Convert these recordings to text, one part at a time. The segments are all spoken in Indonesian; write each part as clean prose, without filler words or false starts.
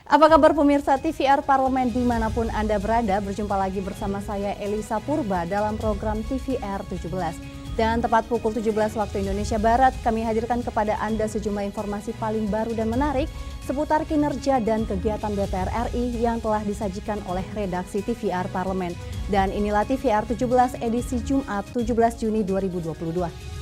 Apa kabar pemirsa TVR Parlemen dimanapun Anda berada, berjumpa lagi bersama saya Elisa Purba dalam program TVR 17. Dan tepat pukul 17 waktu Indonesia Barat, kami hadirkan kepada Anda sejumlah informasi paling baru dan menarik seputar kinerja dan kegiatan DPR RI yang telah disajikan oleh redaksi TVR Parlemen. Dan inilah TVR 17 edisi Jumat 17 Juni 2022.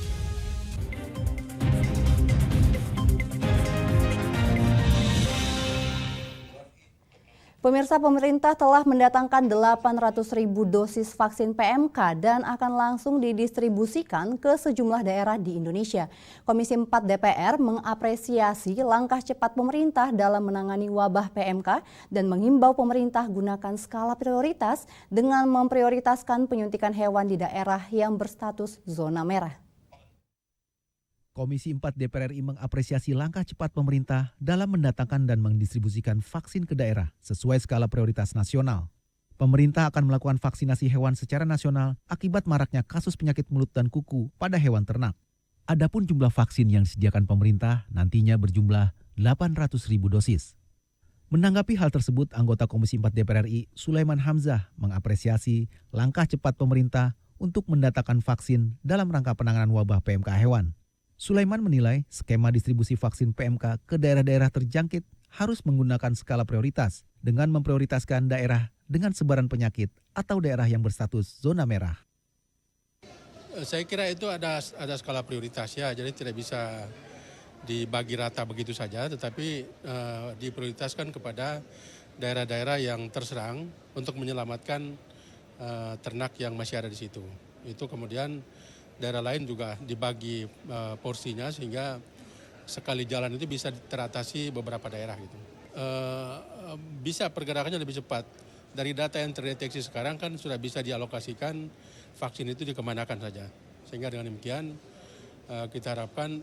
Pemirsa, pemerintah telah mendatangkan 800.000 dosis vaksin PMK dan akan langsung didistribusikan ke sejumlah daerah di Indonesia. Komisi 4 DPR mengapresiasi langkah cepat pemerintah dalam menangani wabah PMK dan menghimbau pemerintah gunakan skala prioritas dengan memprioritaskan penyuntikan hewan di daerah yang berstatus zona merah. Komisi 4 DPR RI mengapresiasi langkah cepat pemerintah dalam mendatangkan dan mendistribusikan vaksin ke daerah sesuai skala prioritas nasional. Pemerintah akan melakukan vaksinasi hewan secara nasional akibat maraknya kasus penyakit mulut dan kuku pada hewan ternak. Adapun jumlah vaksin yang disediakan pemerintah nantinya berjumlah 800.000 dosis. Menanggapi hal tersebut, anggota Komisi 4 DPR RI Sulaiman Hamzah mengapresiasi langkah cepat pemerintah untuk mendatangkan vaksin dalam rangka penanganan wabah PMK hewan. Sulaiman menilai skema distribusi vaksin PMK ke daerah-daerah terjangkit harus menggunakan skala prioritas dengan memprioritaskan daerah dengan sebaran penyakit atau daerah yang berstatus zona merah. Saya kira itu ada skala prioritas ya, jadi tidak bisa dibagi rata begitu saja, tetapi diprioritaskan kepada daerah-daerah yang terserang untuk menyelamatkan ternak yang masih ada di situ. Itu kemudian daerah lain juga dibagi porsinya sehingga sekali jalan itu bisa teratasi beberapa daerah gitu. Bisa pergerakannya lebih cepat. Dari data yang terdeteksi sekarang kan sudah bisa dialokasikan vaksin itu dikemanakan saja. Sehingga dengan demikian kita harapkan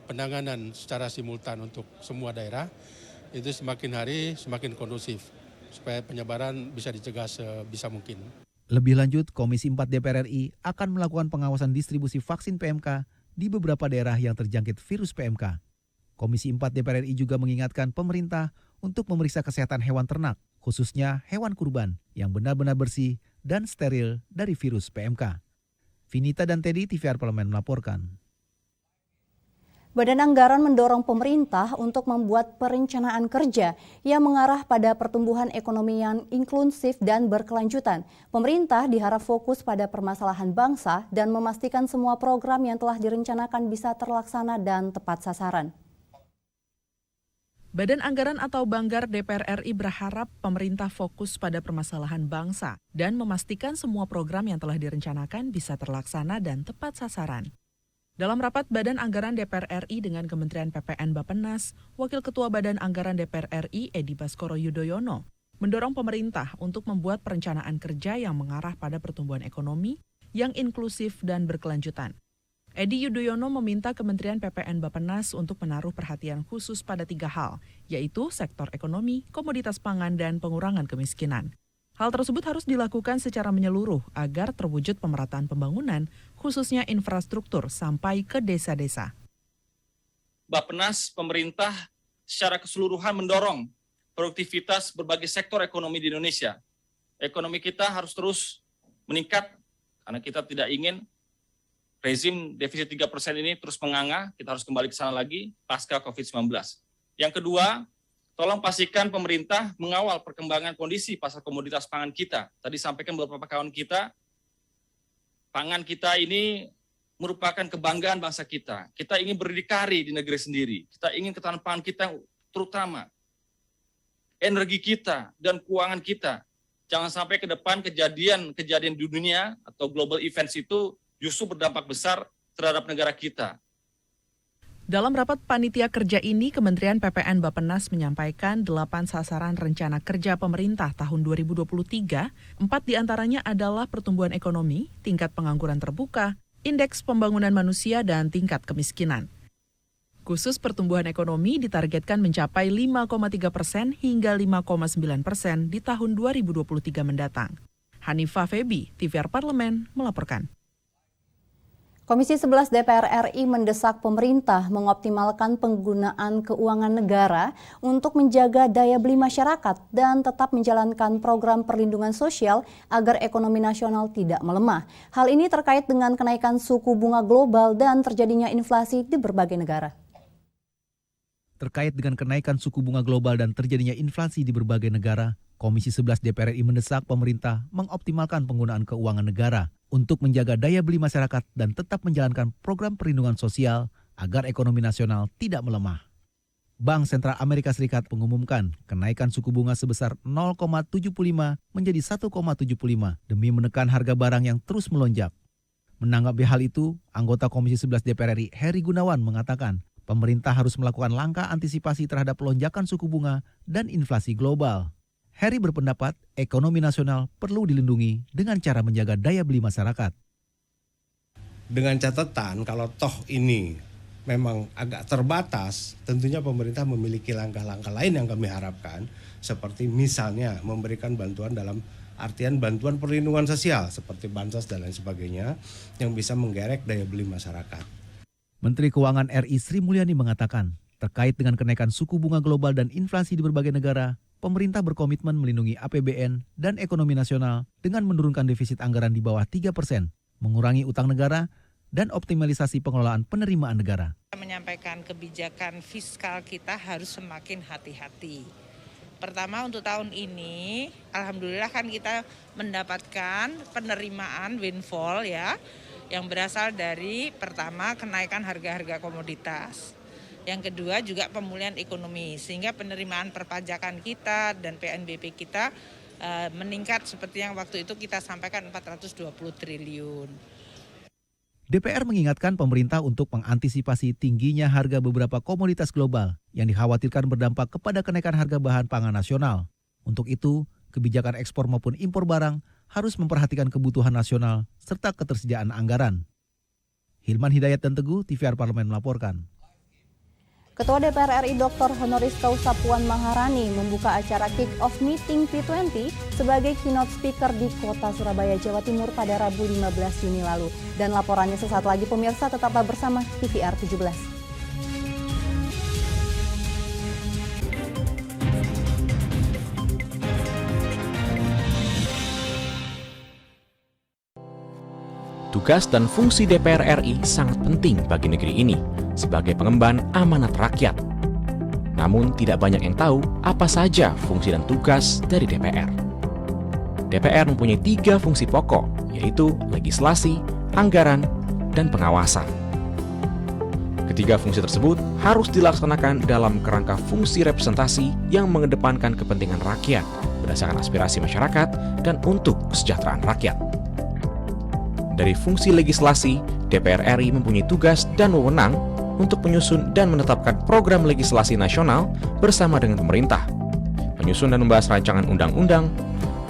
penanganan secara simultan untuk semua daerah itu semakin hari semakin kondusif supaya penyebaran bisa dicegah sebisa mungkin. Lebih lanjut, Komisi 4 DPR RI akan melakukan pengawasan distribusi vaksin PMK di beberapa daerah yang terjangkit virus PMK. Komisi 4 DPR RI juga mengingatkan pemerintah untuk memeriksa kesehatan hewan ternak, khususnya hewan kurban yang benar-benar bersih dan steril dari virus PMK. Vinita dan Teddy, TVR Parlemen melaporkan. Badan Anggaran mendorong pemerintah untuk membuat perencanaan kerja yang mengarah pada pertumbuhan ekonomi yang inklusif dan berkelanjutan. Pemerintah diharap fokus pada permasalahan bangsa dan memastikan semua program yang telah direncanakan bisa terlaksana dan tepat sasaran. Badan Anggaran atau Banggar DPR RI berharap pemerintah fokus pada permasalahan bangsa dan memastikan semua program yang telah direncanakan bisa terlaksana dan tepat sasaran. Dalam rapat Badan Anggaran DPR RI dengan Kementerian PPN Bappenas, Wakil Ketua Badan Anggaran DPR RI Edi Baskoro Yudhoyono mendorong pemerintah untuk membuat perencanaan kerja yang mengarah pada pertumbuhan ekonomi yang inklusif dan berkelanjutan. Edi Yudhoyono meminta Kementerian PPN Bappenas untuk menaruh perhatian khusus pada 3 hal, yaitu sektor ekonomi, komoditas pangan, dan pengurangan kemiskinan. Hal tersebut harus dilakukan secara menyeluruh agar terwujud pemerataan pembangunan, khususnya infrastruktur sampai ke desa-desa. Bappenas, pemerintah secara keseluruhan mendorong produktivitas berbagai sektor ekonomi di Indonesia. Ekonomi kita harus terus meningkat karena kita tidak ingin rezim defisit 3% ini terus menganga, kita harus kembali ke sana lagi pasca COVID-19. Yang kedua, tolong pastikan pemerintah mengawal perkembangan kondisi pasar komoditas pangan kita. Tadi sampaikan beberapa kawan kita, pangan kita ini merupakan kebanggaan bangsa kita. Kita ingin berdikari di negeri sendiri. Kita ingin ketahanan pangan kita, terutama energi kita dan keuangan kita. Jangan sampai ke depan kejadian di dunia atau global events itu justru berdampak besar terhadap negara kita. Dalam rapat panitia kerja ini, Kementerian PPN Bappenas menyampaikan 8 sasaran rencana kerja pemerintah tahun 2023, 4 diantaranya adalah pertumbuhan ekonomi, tingkat pengangguran terbuka, indeks pembangunan manusia, dan tingkat kemiskinan. Khusus pertumbuhan ekonomi ditargetkan mencapai 5,3% hingga 5,9% di tahun 2023 mendatang. Hanifah Febi, TVR Parlemen, melaporkan. Komisi 11 DPR RI mendesak pemerintah mengoptimalkan penggunaan keuangan negara untuk menjaga daya beli masyarakat dan tetap menjalankan program perlindungan sosial agar ekonomi nasional tidak melemah. Hal ini terkait dengan kenaikan suku bunga global dan terjadinya inflasi di berbagai negara. Terkait dengan kenaikan suku bunga global dan terjadinya inflasi di berbagai negara, Komisi 11 DPR RI mendesak pemerintah mengoptimalkan penggunaan keuangan negara untuk menjaga daya beli masyarakat dan tetap menjalankan program perlindungan sosial agar ekonomi nasional tidak melemah. Bank Sentral Amerika Serikat mengumumkan kenaikan suku bunga sebesar 0,75 menjadi 1,75 demi menekan harga barang yang terus melonjak. Menanggapi hal itu, anggota Komisi 11 DPR RI Heri Gunawan mengatakan pemerintah harus melakukan langkah antisipasi terhadap lonjakan suku bunga dan inflasi global. Heri berpendapat ekonomi nasional perlu dilindungi dengan cara menjaga daya beli masyarakat. Dengan catatan kalau toh ini memang agak terbatas, tentunya pemerintah memiliki langkah-langkah lain yang kami harapkan, seperti misalnya memberikan bantuan dalam artian bantuan perlindungan sosial seperti bansos dan lain sebagainya yang bisa menggerek daya beli masyarakat. Menteri Keuangan RI Sri Mulyani mengatakan, terkait dengan kenaikan suku bunga global dan inflasi di berbagai negara, pemerintah berkomitmen melindungi APBN dan ekonomi nasional dengan menurunkan defisit anggaran di bawah 3%, mengurangi utang negara, dan optimalisasi pengelolaan penerimaan negara. Menyampaikan kebijakan fiskal kita harus semakin hati-hati. Pertama untuk tahun ini, alhamdulillah kan kita mendapatkan penerimaan windfall ya, yang berasal dari pertama kenaikan harga-harga komoditas. Yang kedua juga pemulihan ekonomi, sehingga penerimaan perpajakan kita dan PNBP kita meningkat seperti yang waktu itu kita sampaikan 420 triliun. DPR mengingatkan pemerintah untuk mengantisipasi tingginya harga beberapa komoditas global yang dikhawatirkan berdampak kepada kenaikan harga bahan pangan nasional. Untuk itu, kebijakan ekspor maupun impor barang harus memperhatikan kebutuhan nasional serta ketersediaan anggaran. Hilman Hidayat dan Teguh, TVR Parlemen melaporkan. Ketua DPR RI Dr. Honoris Causa Puan Maharani membuka acara Kick-Off Meeting P20 sebagai keynote speaker di Kota Surabaya, Jawa Timur pada Rabu 15 Juni lalu. Dan laporannya sesaat lagi, pemirsa, tetaplah bersama TVR 17. Tugas dan fungsi DPR RI sangat penting bagi negeri ini sebagai pengemban amanat rakyat. Namun tidak banyak yang tahu apa saja fungsi dan tugas dari DPR. DPR mempunyai 3 fungsi pokok, yaitu legislasi, anggaran, dan pengawasan. Ketiga fungsi tersebut harus dilaksanakan dalam kerangka fungsi representasi yang mengedepankan kepentingan rakyat berdasarkan aspirasi masyarakat dan untuk kesejahteraan rakyat. Dari fungsi legislasi, DPR RI mempunyai tugas dan wewenang untuk menyusun dan menetapkan program legislasi nasional bersama dengan pemerintah, menyusun dan membahas rancangan undang-undang,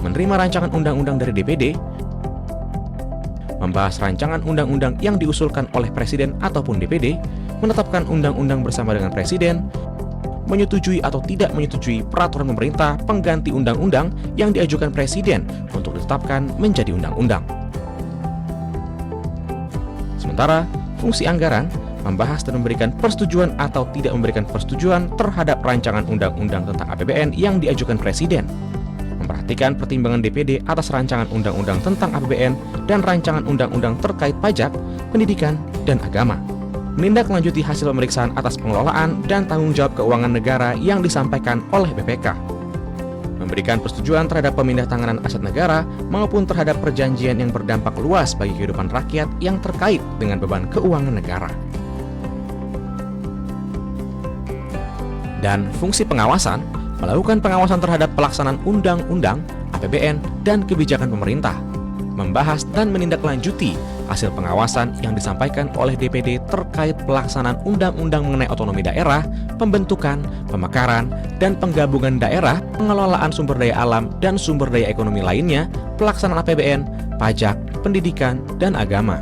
menerima rancangan undang-undang dari DPD, membahas rancangan undang-undang yang diusulkan oleh Presiden ataupun DPD, menetapkan undang-undang bersama dengan Presiden, menyetujui atau tidak menyetujui peraturan pemerintah pengganti undang-undang yang diajukan Presiden untuk ditetapkan menjadi undang-undang. Sementara, fungsi anggaran membahas dan memberikan persetujuan atau tidak memberikan persetujuan terhadap rancangan undang-undang tentang APBN yang diajukan Presiden, memperhatikan pertimbangan DPD atas rancangan undang-undang tentang APBN dan rancangan undang-undang terkait pajak, pendidikan, dan agama, menindaklanjuti hasil pemeriksaan atas pengelolaan dan tanggung jawab keuangan negara yang disampaikan oleh BPK, memberikan persetujuan terhadap pemindahantanganan aset negara maupun terhadap perjanjian yang berdampak luas bagi kehidupan rakyat yang terkait dengan beban keuangan negara. Dan fungsi pengawasan, melakukan pengawasan terhadap pelaksanaan undang-undang, APBN, dan kebijakan pemerintah, membahas dan menindaklanjuti hasil pengawasan yang disampaikan oleh DPD terkait pelaksanaan undang-undang mengenai otonomi daerah, pembentukan, pemekaran, dan penggabungan daerah, pengelolaan sumber daya alam dan sumber daya ekonomi lainnya, pelaksanaan APBN, pajak, pendidikan, dan agama.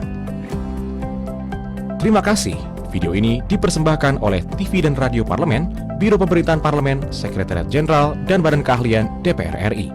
Terima kasih. Video ini dipersembahkan oleh TV dan Radio Parlemen, Biro Pemerintahan Parlemen, Sekretariat Jenderal, dan Badan Keahlian DPR RI.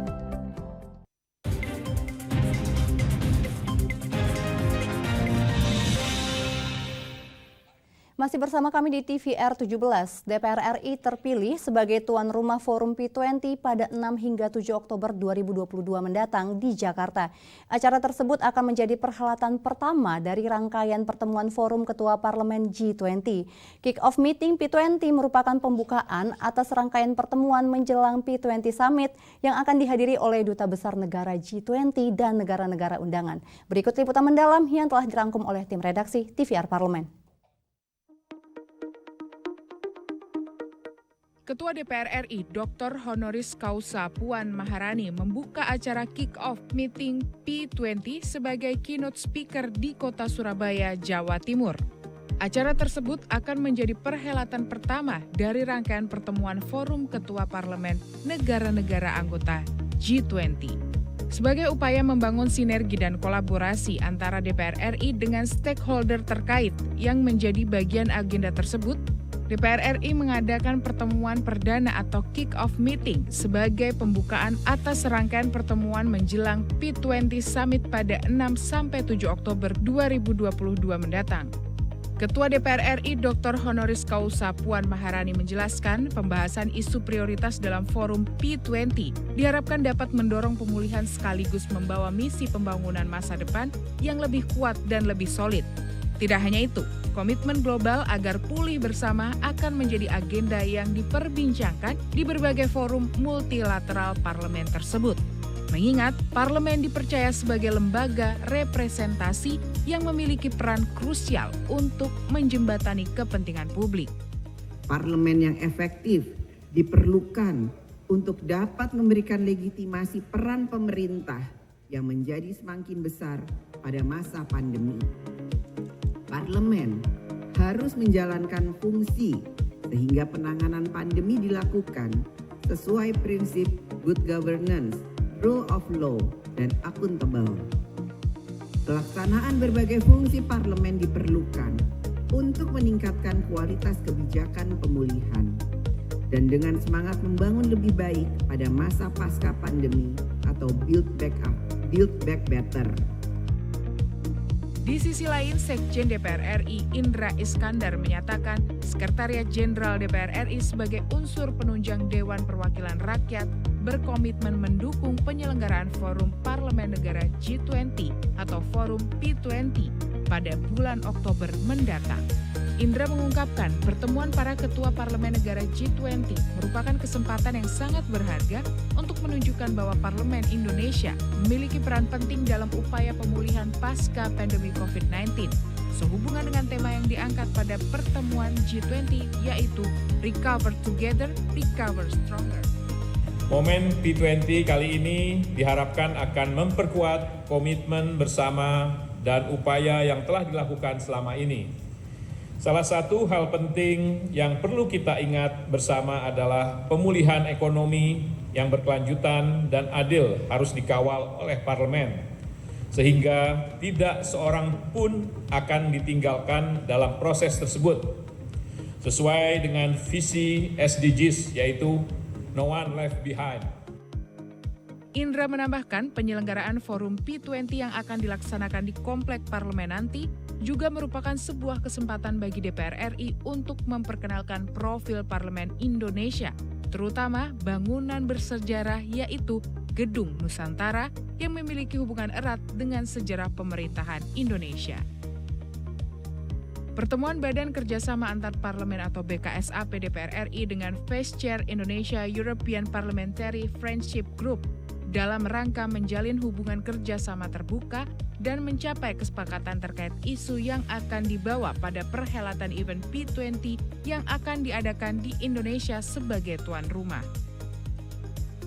Masih bersama kami di TVR 17, DPR RI terpilih sebagai tuan rumah Forum P20 pada 6 hingga 7 Oktober 2022 mendatang di Jakarta. Acara tersebut akan menjadi perhelatan pertama dari rangkaian pertemuan Forum Ketua Parlemen G20. Kick-off meeting P20 merupakan pembukaan atas rangkaian pertemuan menjelang P20 Summit yang akan dihadiri oleh Duta Besar Negara G20 dan negara-negara undangan. Berikut liputan mendalam yang telah dirangkum oleh tim redaksi TVR Parlemen. Ketua DPR RI Dr. Honoris Causa Puan Maharani membuka acara kick-off meeting P20 sebagai keynote speaker di Kota Surabaya, Jawa Timur. Acara tersebut akan menjadi perhelatan pertama dari rangkaian pertemuan Forum Ketua Parlemen negara-negara anggota G20. Sebagai upaya membangun sinergi dan kolaborasi antara DPR RI dengan stakeholder terkait yang menjadi bagian agenda tersebut, DPR RI mengadakan pertemuan perdana atau kick-off meeting sebagai pembukaan atas rangkaian pertemuan menjelang P20 Summit pada 6-7 Oktober 2022 mendatang. Ketua DPR RI Dr. Honoris Causa Puan Maharani menjelaskan pembahasan isu prioritas dalam forum P20 diharapkan dapat mendorong pemulihan sekaligus membawa misi pembangunan masa depan yang lebih kuat dan lebih solid. Tidak hanya itu, komitmen global agar pulih bersama akan menjadi agenda yang diperbincangkan di berbagai forum multilateral parlemen tersebut. Mengingat parlemen dipercaya sebagai lembaga representasi yang memiliki peran krusial untuk menjembatani kepentingan publik. Parlemen yang efektif diperlukan untuk dapat memberikan legitimasi peran pemerintah yang menjadi semakin besar pada masa pandemi. Parlemen harus menjalankan fungsi sehingga penanganan pandemi dilakukan sesuai prinsip good governance, rule of law, dan akuntabel. Pelaksanaan berbagai fungsi parlemen diperlukan untuk meningkatkan kualitas kebijakan pemulihan dan dengan semangat membangun lebih baik pada masa pasca pandemi atau build back better. Di sisi lain, Sekjen DPR RI Indra Iskandar menyatakan Sekretariat Jenderal DPR RI sebagai unsur penunjang Dewan Perwakilan Rakyat berkomitmen mendukung penyelenggaraan Forum Parlemen Negara G20 atau Forum P20 pada bulan Oktober mendatang. Indra mengungkapkan pertemuan para ketua parlemen negara G20 merupakan kesempatan yang sangat berharga untuk menunjukkan bahwa Parlemen Indonesia memiliki peran penting dalam upaya pemulihan pasca pandemi COVID-19. Sehubungan dengan tema yang diangkat pada pertemuan G20 yaitu Recover Together, Recover Stronger. Momen P20 kali ini diharapkan akan memperkuat komitmen bersama dan upaya yang telah dilakukan selama ini. Salah satu hal penting yang perlu kita ingat bersama adalah pemulihan ekonomi yang berkelanjutan dan adil harus dikawal oleh parlemen, sehingga tidak seorang pun akan ditinggalkan dalam proses tersebut. Sesuai dengan visi SDGs yaitu No One Left Behind. Indra menambahkan penyelenggaraan forum P20 yang akan dilaksanakan di Komplek Parlemen nanti juga merupakan sebuah kesempatan bagi DPR RI untuk memperkenalkan profil Parlemen Indonesia, terutama bangunan bersejarah yaitu Gedung Nusantara yang memiliki hubungan erat dengan sejarah pemerintahan Indonesia. Pertemuan Badan Kerjasama Antar Parlemen atau BKSAP DPR RI dengan Vice Chair Indonesia European Parliamentary Friendship Group dalam rangka menjalin hubungan kerjasama terbuka dan mencapai kesepakatan terkait isu yang akan dibawa pada perhelatan event P20 yang akan diadakan di Indonesia sebagai tuan rumah.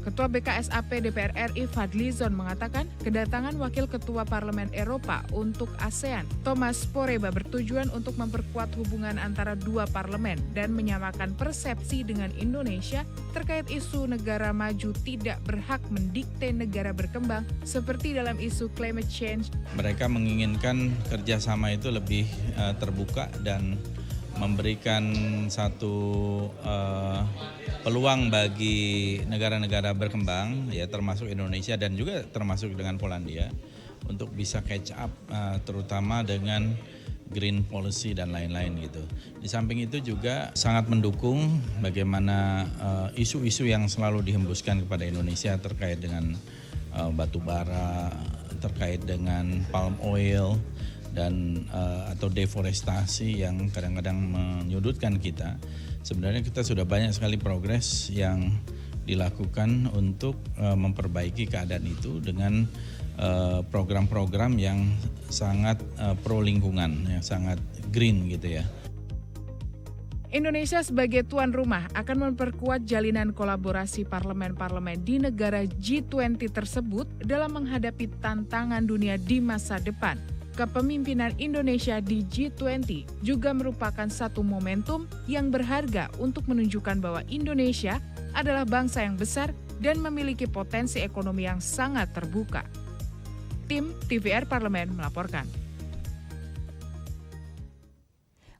Ketua BKSAP DPR RI Fadlizon mengatakan kedatangan Wakil Ketua Parlemen Eropa untuk ASEAN, Thomas Poreba, bertujuan untuk memperkuat hubungan antara dua parlemen dan menyamakan persepsi dengan Indonesia terkait isu negara maju tidak berhak mendikte negara berkembang seperti dalam isu climate change. Mereka menginginkan kerjasama itu lebih terbuka dan memberikan satu peluang bagi negara-negara berkembang, ya termasuk Indonesia dan juga termasuk dengan Polandia, untuk bisa catch up terutama dengan green policy dan lain-lain gitu. Di samping itu juga sangat mendukung bagaimana isu-isu yang selalu dihembuskan kepada Indonesia terkait dengan batu bara, terkait dengan palm oil dan atau deforestasi yang kadang-kadang menyudutkan kita. Sebenarnya kita sudah banyak sekali progres yang dilakukan untuk memperbaiki keadaan itu dengan program-program yang sangat pro lingkungan, yang sangat green gitu ya. Indonesia sebagai tuan rumah akan memperkuat jalinan kolaborasi parlemen-parlemen di negara G20 tersebut dalam menghadapi tantangan dunia di masa depan. Kepemimpinan Indonesia di G20 juga merupakan satu momentum yang berharga untuk menunjukkan bahwa Indonesia adalah bangsa yang besar dan memiliki potensi ekonomi yang sangat terbuka. Tim TVR Parlemen melaporkan.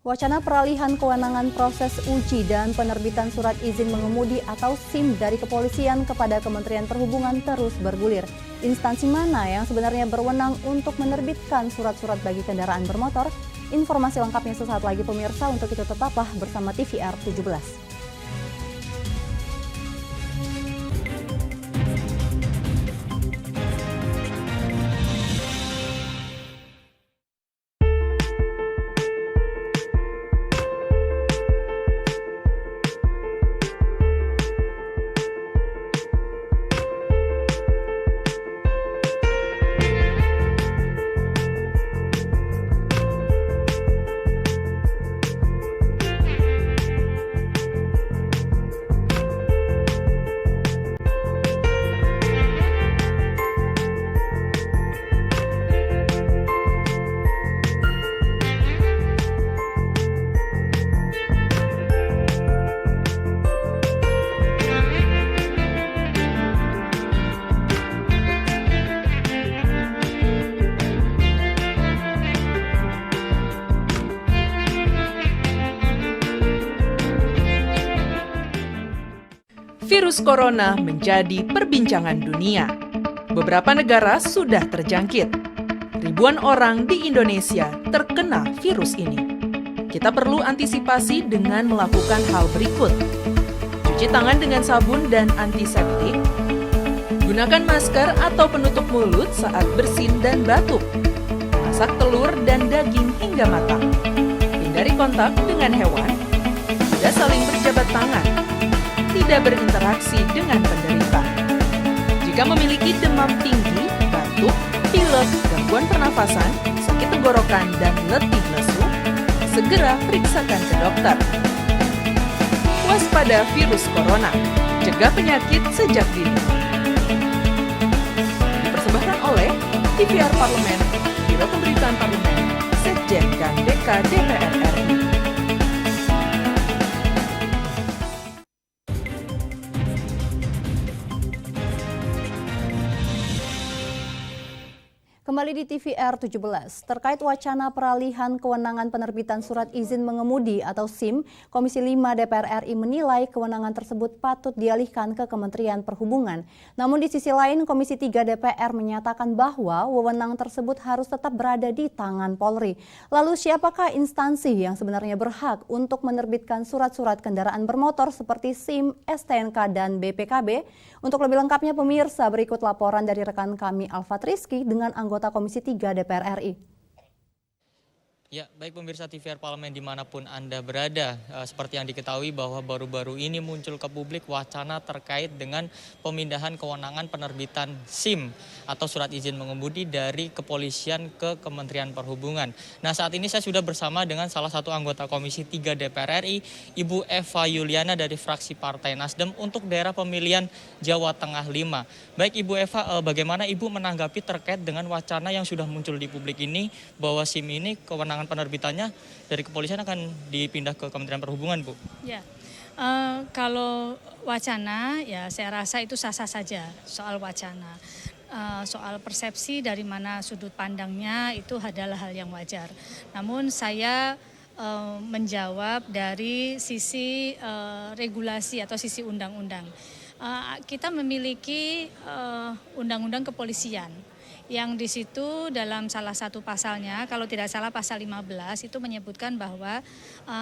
Wacana peralihan kewenangan proses uji dan penerbitan surat izin mengemudi atau SIM dari kepolisian kepada Kementerian Perhubungan terus bergulir. Instansi mana yang sebenarnya berwenang untuk menerbitkan surat-surat bagi kendaraan bermotor? Informasi lengkapnya sesaat lagi pemirsa, untuk itu tetaplah bersama TVR 17. Virus corona menjadi perbincangan dunia. Beberapa negara sudah terjangkit. Ribuan orang di Indonesia terkena virus ini. Kita perlu antisipasi dengan melakukan hal berikut. Cuci tangan dengan sabun dan antiseptik. Gunakan masker atau penutup mulut saat bersin dan batuk. Masak telur dan daging hingga matang. Hindari kontak dengan hewan. Tidak saling berjabat tangan. Tidak berinteraksi dengan penderita. Jika memiliki demam tinggi, batuk, pilek, gangguan pernafasan, sakit tenggorokan, dan letih lesu, segera periksakan ke dokter. Waspada virus corona, cegah penyakit sejak dini. Dipersembahkan oleh TVR Parlemen, Biro Pemberitaan Parlemen, Sekjen dan DK DPR RI. Kembali di TVR 17, terkait wacana peralihan kewenangan penerbitan surat izin mengemudi atau SIM, Komisi 5 DPR RI menilai kewenangan tersebut patut dialihkan ke Kementerian Perhubungan. Namun di sisi lain, Komisi 3 DPR menyatakan bahwa wewenang tersebut harus tetap berada di tangan Polri. Lalu siapakah instansi yang sebenarnya berhak untuk menerbitkan surat-surat kendaraan bermotor seperti SIM, STNK, dan BPKB? Untuk lebih lengkapnya pemirsa, berikut laporan dari rekan kami Alfat Rizky dengan anggota Komisi 3 DPR RI. Ya, baik pemirsa TVR Parlemen dimanapun Anda berada, seperti yang diketahui bahwa baru-baru ini muncul ke publik wacana terkait dengan pemindahan kewenangan penerbitan SIM atau surat izin mengemudi dari kepolisian ke Kementerian Perhubungan. Nah, saat ini saya sudah bersama dengan salah satu anggota Komisi 3 DPR RI, Ibu Eva Yuliana dari fraksi Partai Nasdem untuk daerah pemilihan Jawa Tengah 5. Baik Ibu Eva, bagaimana Ibu menanggapi terkait dengan wacana yang sudah muncul di publik ini bahwa SIM ini kewenangan penerbitannya dari kepolisian akan dipindah ke Kementerian Perhubungan, Bu? Ya, kalau wacana ya saya rasa itu sah-sah saja soal wacana. Soal persepsi dari mana sudut pandangnya itu adalah hal yang wajar. Namun saya menjawab dari sisi regulasi atau sisi undang-undang. Kita memiliki undang-undang kepolisian yang di situ dalam salah satu pasalnya, kalau tidak salah pasal 15 itu menyebutkan bahwa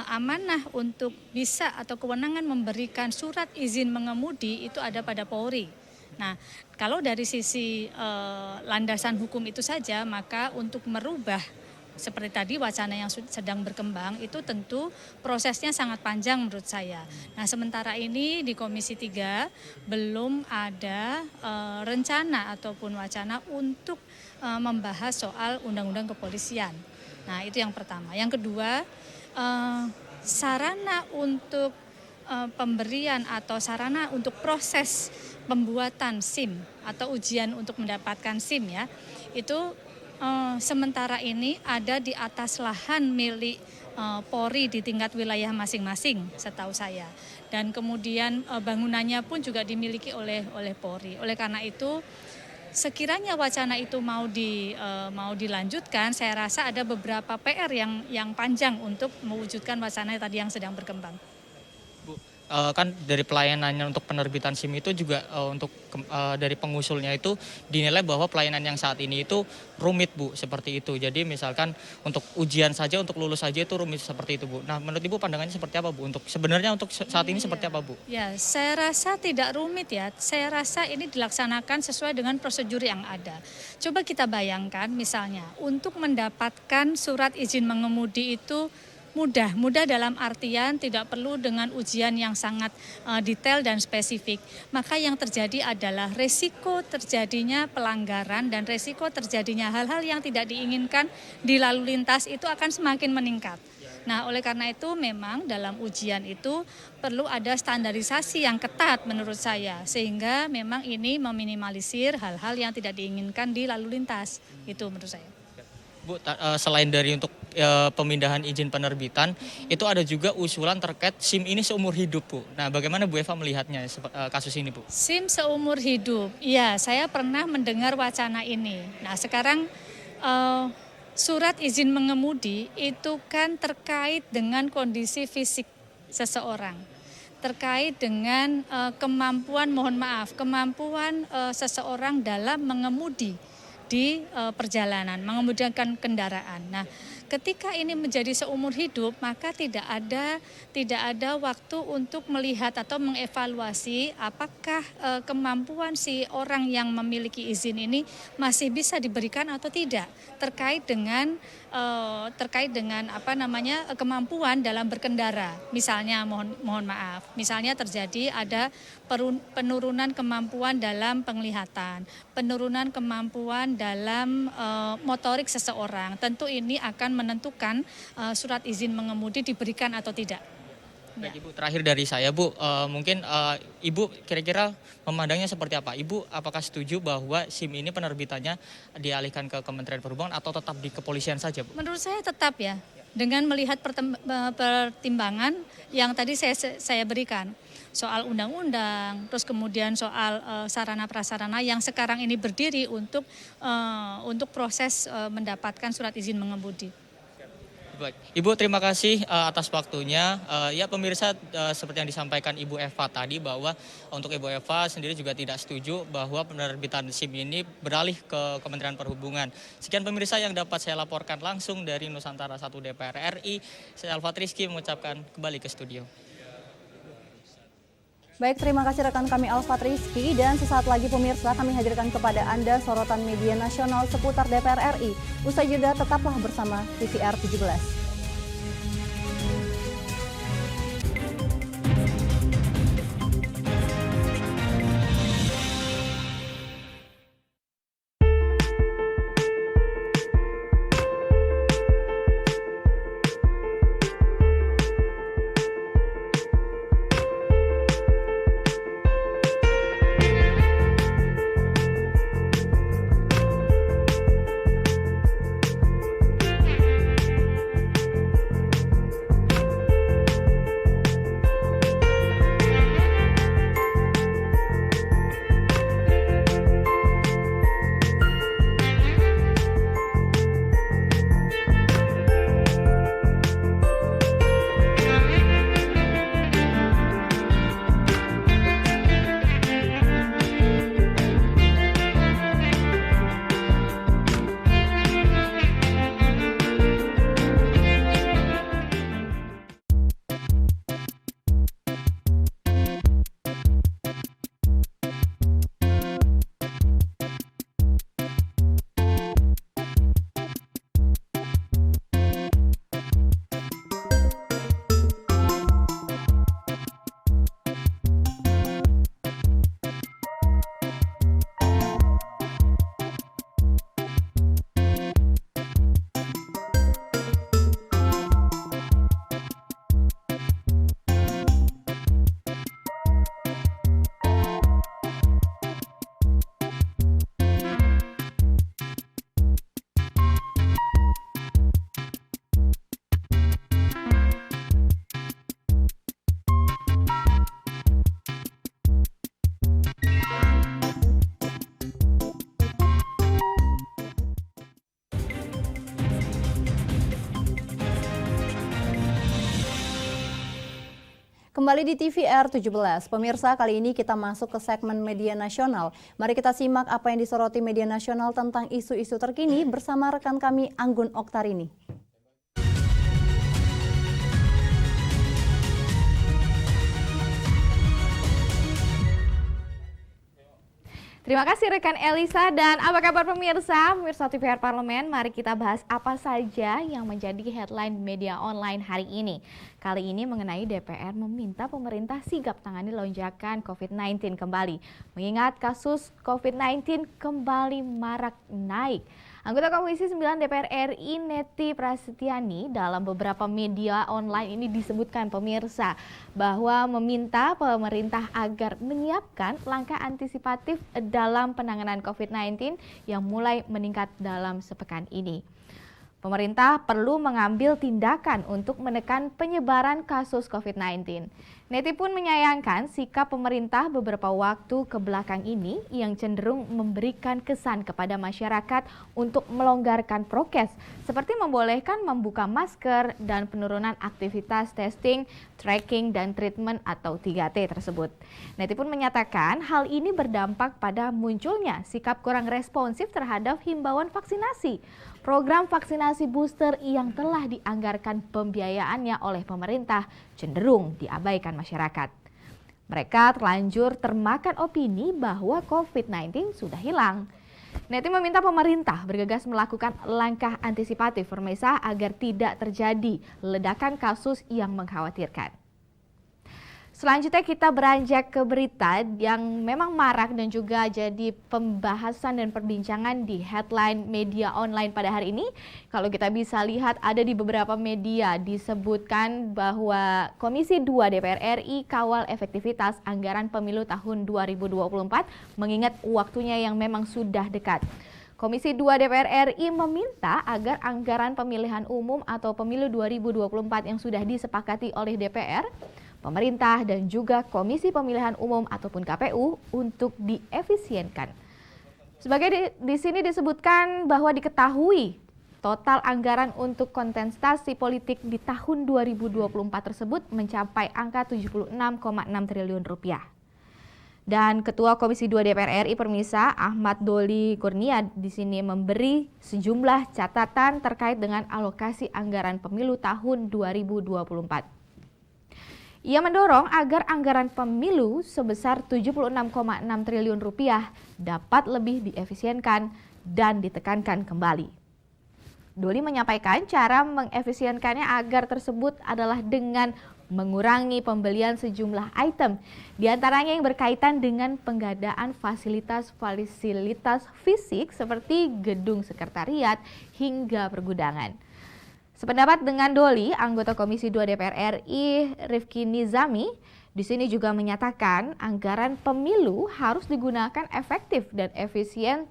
amanah untuk bisa atau kewenangan memberikan surat izin mengemudi itu ada pada Polri. Nah, kalau dari sisi landasan hukum itu saja, maka untuk merubah seperti tadi wacana yang sedang berkembang itu tentu prosesnya sangat panjang menurut saya. Nah, sementara ini di Komisi 3 belum ada rencana ataupun wacana untuk membahas soal undang-undang kepolisian. Nah, itu yang pertama. Yang kedua, sarana untuk pemberian atau sarana untuk proses pembuatan SIM atau ujian untuk mendapatkan SIM ya, itu sementara ini ada di atas lahan milik Polri di tingkat wilayah masing-masing setahu saya. Dan kemudian bangunannya pun juga dimiliki oleh Polri. Oleh karena itu sekiranya wacana itu mau dilanjutkan, saya rasa ada beberapa PR yang panjang untuk mewujudkan wacana tadi yang sedang berkembang. Kan dari pelayanannya untuk penerbitan SIM itu juga untuk dari pengusulnya itu dinilai bahwa pelayanan yang saat ini itu rumit, Bu, seperti itu. Jadi misalkan untuk ujian saja, untuk lulus saja itu rumit seperti itu, Bu. Nah, menurut Ibu pandangannya seperti apa, Bu? Sebenarnya untuk saat ini seperti apa, Bu? Ya, saya rasa tidak rumit ya. Saya rasa ini dilaksanakan sesuai dengan prosedur yang ada. Coba kita bayangkan misalnya untuk mendapatkan surat izin mengemudi itu mudah dalam artian tidak perlu dengan ujian yang sangat detail dan spesifik. Maka yang terjadi adalah resiko terjadinya pelanggaran dan resiko terjadinya hal-hal yang tidak diinginkan di lalu lintas itu akan semakin meningkat. Nah, oleh karena itu memang dalam ujian itu perlu ada standarisasi yang ketat menurut saya, sehingga memang ini meminimalisir hal-hal yang tidak diinginkan di lalu lintas. Itu menurut saya. Bu, selain dari untuk pemindahan izin penerbitan, itu ada juga usulan terkait SIM ini seumur hidup, Bu. Nah, bagaimana Bu Eva melihatnya kasus ini, Bu? SIM seumur hidup, ya saya pernah mendengar wacana ini. Nah, sekarang surat izin mengemudi itu kan terkait dengan kondisi fisik seseorang. Terkait dengan kemampuan seseorang dalam mengemudi di perjalanan, mengemudikan kendaraan. Nah, ketika ini menjadi seumur hidup, maka tidak ada waktu untuk melihat atau mengevaluasi apakah kemampuan si orang yang memiliki izin ini masih bisa diberikan atau tidak terkait dengan kemampuan dalam berkendara. Misalnya mohon maaf, misalnya terjadi ada penurunan kemampuan dalam penglihatan, penurunan kemampuan dalam motorik seseorang. Tentu ini akan menentukan surat izin mengemudi diberikan atau tidak. Baik, Ibu, terakhir dari saya, Bu, mungkin Ibu kira-kira memandangnya seperti apa? Ibu apakah setuju bahwa SIM ini penerbitannya dialihkan ke Kementerian Perhubungan atau tetap di kepolisian saja, Bu? Menurut saya tetap ya, dengan melihat pertimbangan yang tadi saya berikan. Soal undang-undang, terus kemudian soal sarana prasarana yang sekarang ini berdiri untuk proses mendapatkan surat izin mengemudi. Baik, Ibu terima kasih atas waktunya. Ya pemirsa, seperti yang disampaikan Ibu Eva tadi bahwa untuk Ibu Eva sendiri juga tidak setuju bahwa penerbitan SIM ini beralih ke Kementerian Perhubungan. Sekian pemirsa yang dapat saya laporkan langsung dari Nusantara 1 DPR RI. Saya Alfat Rizky mengucapkan kembali ke studio. Baik, terima kasih rekan kami Alfat Rizky, dan sesaat lagi pemirsa kami hadirkan kepada Anda sorotan media nasional seputar DPR RI. Usai jeda tetaplah bersama TVR 17. Kembali di TVR 17, pemirsa, kali ini kita masuk ke segmen media nasional. Mari kita simak apa yang disoroti media nasional tentang isu-isu terkini bersama rekan kami Anggun Oktarini. Terima kasih rekan Elisa, dan apa kabar pemirsa? Pemirsa TVR Parlemen, mari kita bahas apa saja yang menjadi headline media online hari ini. Kali ini mengenai DPR meminta pemerintah sigap tangani lonjakan COVID-19 kembali. Mengingat kasus COVID-19 kembali marak naik. Anggota Komisi 9 DPR RI Neti Prasetyani dalam beberapa media online ini disebutkan pemirsa bahwa meminta pemerintah agar menyiapkan langkah antisipatif dalam penanganan COVID-19 yang mulai meningkat dalam sepekan ini. Pemerintah perlu mengambil tindakan untuk menekan penyebaran kasus COVID-19. Neti pun menyayangkan sikap pemerintah beberapa waktu ke belakang ini yang cenderung memberikan kesan kepada masyarakat untuk melonggarkan prokes, seperti membolehkan membuka masker dan penurunan aktivitas testing, tracking, dan treatment atau 3T tersebut. Neti pun menyatakan hal ini berdampak pada munculnya sikap kurang responsif terhadap himbauan vaksinasi. Program vaksinasi booster yang telah dianggarkan pembiayaannya oleh pemerintah cenderung diabaikan masyarakat. Mereka terlanjur termakan opini bahwa COVID-19 sudah hilang. Neti meminta pemerintah bergegas melakukan langkah antisipatif pemirsa agar tidak terjadi ledakan kasus yang mengkhawatirkan. Selanjutnya kita beranjak ke berita yang memang marak dan juga jadi pembahasan dan perbincangan di headline media online pada hari ini. Kalau kita bisa lihat ada di beberapa media disebutkan bahwa Komisi 2 DPR RI kawal efektivitas anggaran pemilu tahun 2024 mengingat waktunya yang memang sudah dekat. Komisi 2 DPR RI meminta agar anggaran pemilihan umum atau pemilu 2024 yang sudah disepakati oleh DPR, pemerintah dan juga Komisi Pemilihan Umum ataupun KPU untuk diefisienkan. Sebagai di sini disebutkan bahwa diketahui total anggaran untuk kontestasi politik di tahun 2024 tersebut mencapai angka 76,6 triliun rupiah. Dan Ketua Komisi 2 DPR RI Permisa Ahmad Doli Kurnia di sini memberi sejumlah catatan terkait dengan alokasi anggaran pemilu tahun 2024. Ia mendorong agar anggaran pemilu sebesar 76,6 triliun rupiah dapat lebih diefisienkan dan ditekankan kembali. Doli menyampaikan cara mengefisienkannya agar tersebut adalah dengan mengurangi pembelian sejumlah item, diantaranya yang berkaitan dengan pengadaan fasilitas fisik seperti gedung sekretariat hingga pergudangan. Sependapat dengan Doli, anggota Komisi 2 DPR RI Rifki Nizami di sini juga menyatakan anggaran pemilu harus digunakan efektif dan seefisien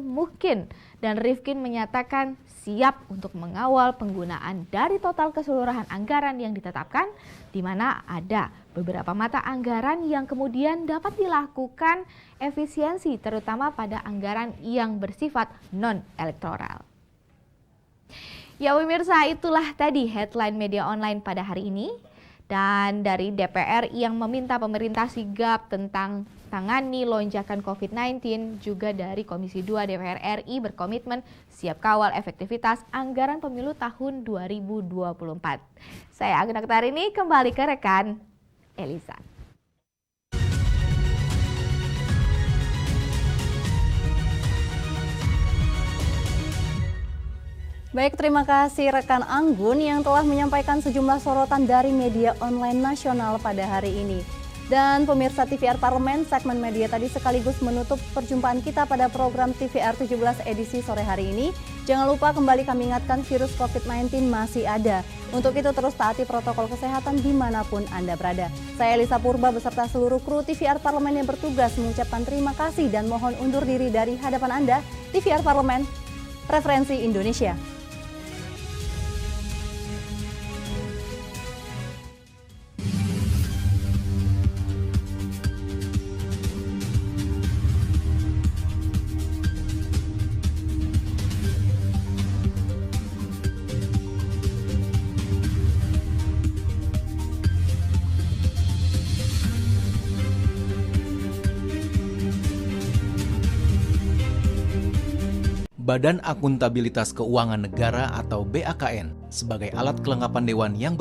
mungkin. Dan Rifki menyatakan siap untuk mengawal penggunaan dari total keseluruhan anggaran yang ditetapkan, di mana ada beberapa mata anggaran yang kemudian dapat dilakukan efisiensi, terutama pada anggaran yang bersifat non-elektoral. Ya pemirsa, itulah tadi headline media online pada hari ini. Dan dari DPR yang meminta pemerintah sigap tentang tangani lonjakan COVID-19, juga dari Komisi 2 DPR RI berkomitmen siap kawal efektivitas anggaran pemilu tahun 2024. Saya Anggun Oktarini, kembali ke rekan Elisa. Baik, terima kasih rekan Anggun yang telah menyampaikan sejumlah sorotan dari media online nasional pada hari ini. Dan pemirsa TVR Parlemen, segmen media tadi sekaligus menutup perjumpaan kita pada program TVR 17 edisi sore hari ini. Jangan lupa kembali kami ingatkan virus COVID-19 masih ada. Untuk itu terus taati protokol kesehatan dimanapun Anda berada. Saya Elisa Purba beserta seluruh kru TVR Parlemen yang bertugas mengucapkan terima kasih dan mohon undur diri dari hadapan Anda. TVR Parlemen, referensi Indonesia. Badan Akuntabilitas Keuangan Negara atau BAKN sebagai alat kelengkapan dewan yang